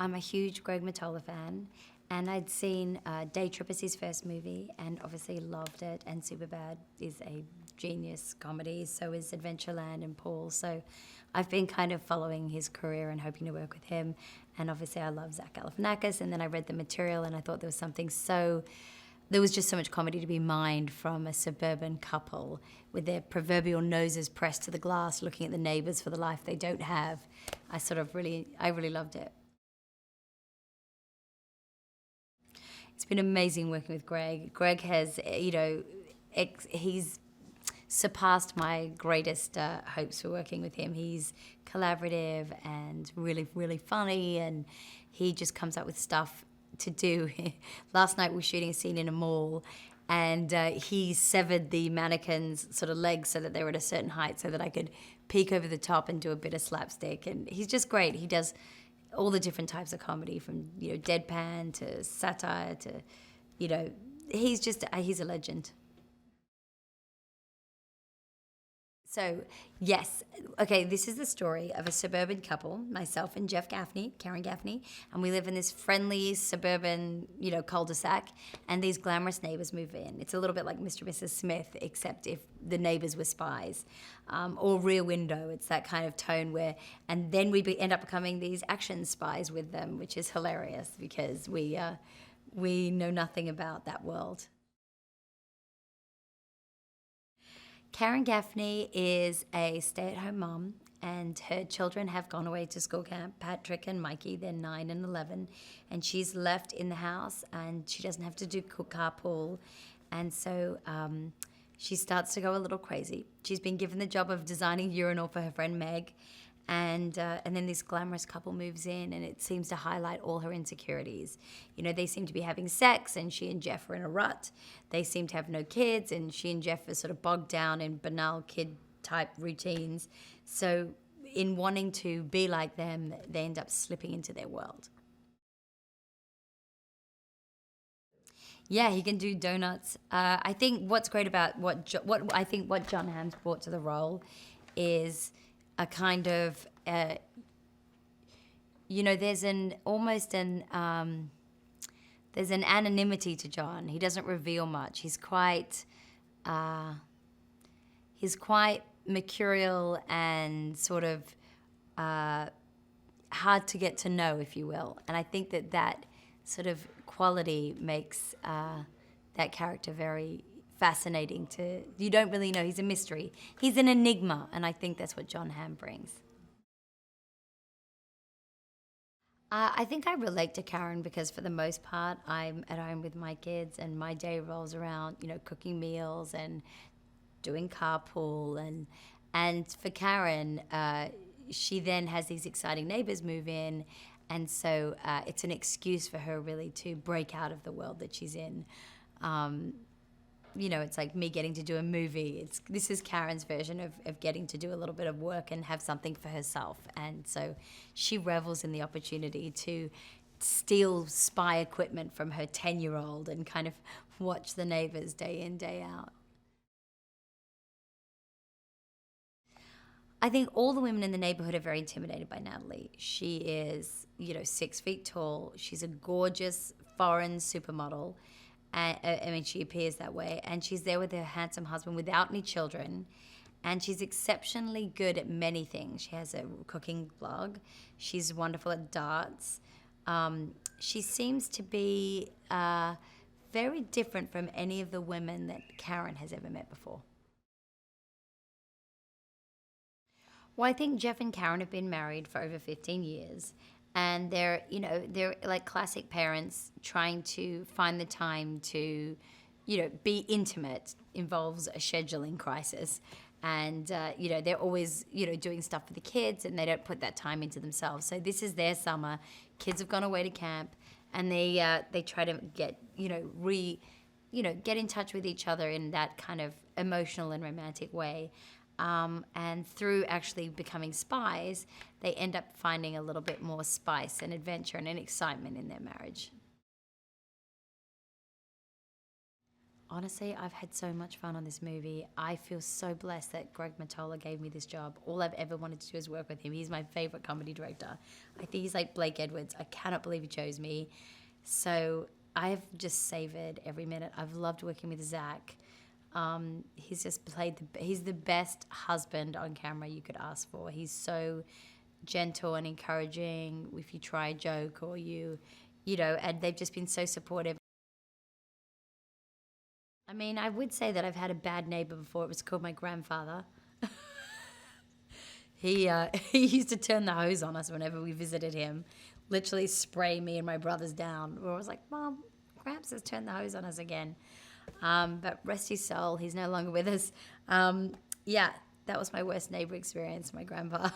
I'm a huge Greg Mottola fan, and I'd seen Day Trip as his first movie, and obviously loved it. And Superbad is a genius comedy, so is Adventureland and Paul. So I've been kind of following his career and hoping to work with him. And obviously I love Zach Galifianakis, and then I read the material and I thought there was something there was just so much comedy to be mined from a suburban couple with their proverbial noses pressed to the glass, looking at the neighbors for the life they don't have. I really loved it. It's been amazing working with Greg. Greg has, he's surpassed my greatest hopes for working with him. He's collaborative and really, really funny, and he just comes up with stuff to do. Last night we were shooting a scene in a mall, and he severed the mannequin's sort of legs so that they were at a certain height so that I could peek over the top and do a bit of slapstick. And he's just great. He does all the different types of comedy, from deadpan to satire to he's a legend. So, yes. Okay, this is the story of a suburban couple, myself and Karen Gaffney, and we live in this friendly suburban, cul-de-sac, and these glamorous neighbors move in. It's a little bit like Mr. and Mrs. Smith, except if the neighbors were spies. Or Rear Window, it's that kind of tone and then we end up becoming these action spies with them, which is hilarious because we know nothing about that world. Karen Gaffney is a stay-at-home mom, and her children have gone away to school camp. Patrick and Mikey, they're 9 and 11, and she's left in the house, and she doesn't have to do carpool, and so she starts to go a little crazy. She's been given the job of designing urinal for her friend Meg, and then this glamorous couple moves in, and it seems to highlight all her insecurities. They seem to be having sex, and she and Jeff are in a rut. They seem to have no kids, and she and Jeff are sort of bogged down in banal kid-type routines. So in wanting to be like them, they end up slipping into their world. Yeah, he can do donuts. I think what's great about what John Hamm's brought to the role is a kind of there's an anonymity to John. He doesn't reveal much. He's quite mercurial and sort of hard to get to know, if you will. And I think that sort of quality makes that character very fascinating. You don't really know. He's a mystery. He's an enigma, and I think that's what John Hamm brings. I think I relate to Karen because for the most part, I'm at home with my kids, and my day revolves around, cooking meals and doing carpool. And for Karen, she then has these exciting neighbors move in, and so it's an excuse for her really to break out of the world that she's in. It's like me getting to do a movie. This is Karen's version of getting to do a little bit of work and have something for herself. And so she revels in the opportunity to steal spy equipment from her 10-year-old and kind of watch the neighbors day in, day out. I think all the women in the neighborhood are very intimidated by Natalie. She is, 6 feet tall. She's a gorgeous foreign supermodel. She appears that way, and she's there with her handsome husband without any children, and she's exceptionally good at many things. She has a cooking blog. She's wonderful at darts. She seems to be very different from any of the women that Karen has ever met before. Well, I think Jeff and Karen have been married for over 15 years. And they're like classic parents trying to find the time to, be intimate involves a scheduling crisis. And, they're always, doing stuff for the kids, and they don't put that time into themselves. So this is their summer. Kids have gone away to camp, and they try to get, get in touch with each other in that kind of emotional and romantic way. And through actually becoming spies, they end up finding a little bit more spice and adventure and an excitement in their marriage. honestly, I've had so much fun on this movie. I feel so blessed that Greg Mottola gave me this job. All I've ever wanted to do is work with him. He's my favorite comedy director. I think he's like Blake Edwards. I cannot believe he chose me. So I've just savored every minute. I've loved working with Zach. He's just he's the best husband on camera you could ask for. He's so gentle and encouraging if you try a joke or and they've just been so supportive. I mean, I would say that I've had a bad neighbor before. It was called my grandfather. He used to turn the hose on us whenever we visited him, literally spray me and my brothers down. Where I was like, Mom, Gramps has turned the hose on us again. But rest his soul, he's no longer with us. Yeah, that was my worst neighbor experience, my grandpa.